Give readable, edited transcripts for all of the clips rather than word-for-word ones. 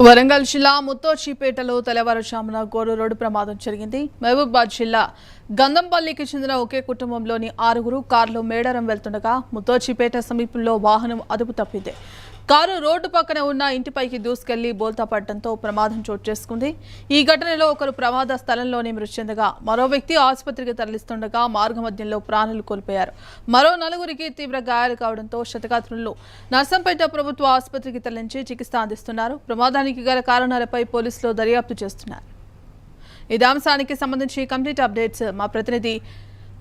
వరంగల్ జిల్లా ముత్తోచిపేటలో తెల్లవారుజామున ఘోర రోడ్డు ప్రమాదం జరిగింది. మహబూబాబాద్ జిల్లా గంధంపల్లికి చెందిన ఒకే కుటుంబంలోని 6 కారులో మేడారం వెళ్తుండగా ముత్తోచిపేట సమీపంలో వాహనం అదుపు తప్పింది. కారు రోడ్డు పక్కన ఉన్న ఇంటిపైకి దూసుకెళ్లి బోల్తా పడడంతో ప్రమాదం చోటు చేసుకుంది. ఈ ఘటనలో ఒకరు ప్రమాద స్థలంలోనే మృతి చెందగా మరో వ్యక్తి ఆసుపత్రికి తరలిస్తుండగా మార్గమధ్యంలో ప్రాణాలు కోల్పోయారు. మరో 4గురికి తీవ్ర గాయాలు కావడంతో క్షతగాత్రులను నర్సంపేట ప్రభుత్వ ఆసుపత్రికి తరలించి చికిత్స అందిస్తున్నారు. ప్రమాదానికి గల కారణాలపై పోలీసులు దర్యాప్తు చేస్తున్నారు. ఇదే అంశానికి సంబంధించి కంప్లీట్ అప్డేట్స్ మా ప్రతినిధి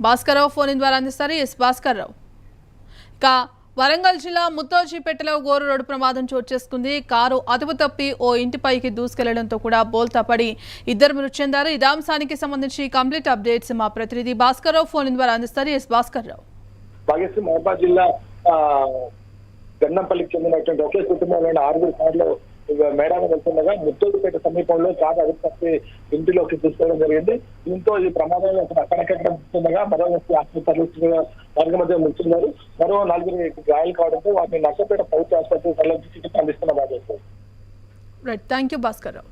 భాస్కర్రావు ఫోన్ ద్వారా అందిస్తారు. ఎస్ భాస్కర్రావు, ఇక వరంగల్ జిల్లా ముత్తోచిపేటలో ఘోర రోడ్డు ప్రమాదం చోటు చేసుకుంది. కారు అదుపు తప్పి ఓ ఇంటిపైకి దూసుకెళ్లడంతో కూడా బోల్తా పడి 2 మృతి చెందారు. ఇదే అంశానికి సంబంధించి కంప్లీట్ అప్డేట్స్ మా ప్రతినిధి భాస్కర్రావు ఫోన్ ద్వారా అందిస్తారు. ఎస్ భాస్కర్రావు, మహబూబాబాద్ జిల్లా గంధంపల్లికి చెందినటువంటి ఒకే కుటుంబంలోని 6 కార్లు మేడారం వెళ్తుండగా ముత్తోజిపేట సమీపంలో కారు అదుపు తప్పి ఇంటిలోకి దూసుకోవడం జరిగింది. దీంతో ఈ ప్రమాదంలో అక్కడెక్కడ మరో వ్యక్తి ఆసుపత్రి మార్గ మధ్య మృతున్నారు. మరో 4 గాయాలు కావడంతో వాటిని నర్సంపేట ప్రభుత్వ ఆసుపత్రి తరలించి చికిత్స అందిస్తున్న బాధ్యత. Right, thank you Bhaskar Rao.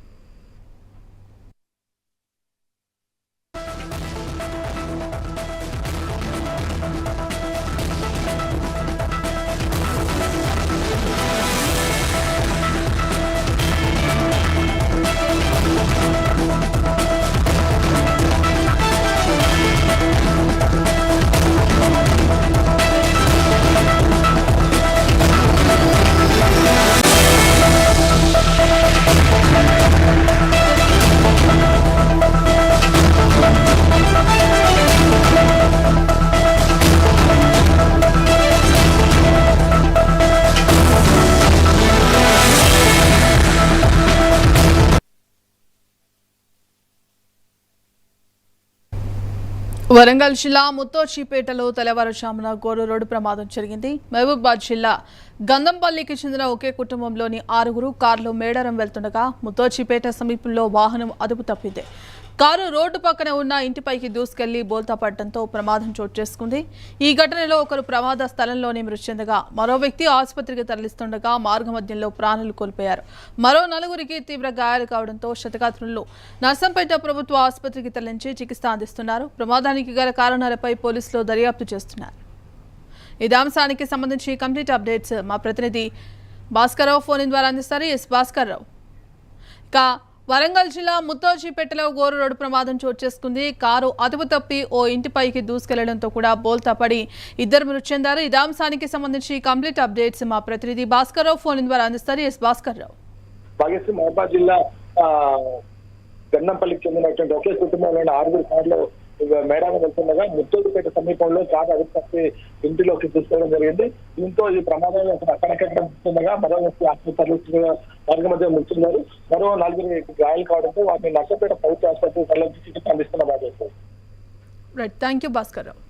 Warangal జిల్లా ముత్తోచిపేటలో తెల్లవారుజామున ఘోర రోడ్డు ప్రమాదం జరిగింది. మహబూబాబాద్ జిల్లా గంధంపల్లికి చెందిన ఒకే కుటుంబంలోని 6 కారులో మేడారం వెళ్తుండగా ముత్తోచిపేట సమీపంలో వాహనం అదుపు తప్పింది. కారు రోడ్డు పక్కన ఉన్న ఇంటిపైకి దూసుకెళ్లి బోల్తా పడడంతో ప్రమాదం చోటు చేసుకుంది. ఈ ఘటనలో ఒకరు ప్రమాద స్థలంలోనే మృతి చెందగా మరో వ్యక్తి ఆసుపత్రికి తరలిస్తుండగా మార్గమధ్యంలో ప్రాణాలు కోల్పోయారు. మరో 4గురికి తీవ్ర గాయాలు కావడంతో క్షతగాత్రులను నర్సంపేట ప్రభుత్వ ఆసుపత్రికి తరలించి చికిత్స అందిస్తున్నారు. ప్రమాదానికి గల కారణాలపై పోలీసులు దర్యాప్తు చేస్తున్నారు. ఇదే అంశానికి సంబంధించి కంప్లీట్ అప్డేట్స్ మా ప్రతినిధి భాస్కర్రావు ఫోన్ ద్వారా అందిస్తారు. ఎస్ భాస్కర్రావు, ఇక వరంగల్ జిల్లా ముత్తోచిపేటలో ఘోర రోడ్డు ప్రమాదం చోటు చేసుకుంది. కారు అదుపు తప్పి ఓ ఇంటిపైకి దూసుకెళ్లడంతో కూడా బోల్తా పడి 2 మృతి చెందారు. ఇదే అంశానికి సంబంధించి కంప్లీట్ అప్డేట్స్ మా ప్రతినిధి భాస్కర్రావు ఫోన్ ద్వారా అందిస్తారు. ఎస్ భాస్కర్రావు, మహబూబాబాద్ జిల్లా గంధంపల్లికి చెందినటువంటి ఒకే కుటుంబంలోని 6 కార్లు మేడారం వెళ్తుండగా ముత్తోజిపేట సమీపంలో కారు అదుపు తప్పి ఇంటిలోకి దూసుకోవడం జరిగింది. దీంతో ఈ ప్రమాదంలో అక్కడెక్కడ మరో వ్యక్తి ఆసుపత్రి మార్గ మధ్య మృతున్నారు. మరో 4 గాయాలు కావడంతో వాటిని నర్సంపేట ప్రభుత్వ ఆసుపత్రి తరలించి చికిత్స అందిస్తున్న బాధ్యత. Right, thank you Bhaskar Rao.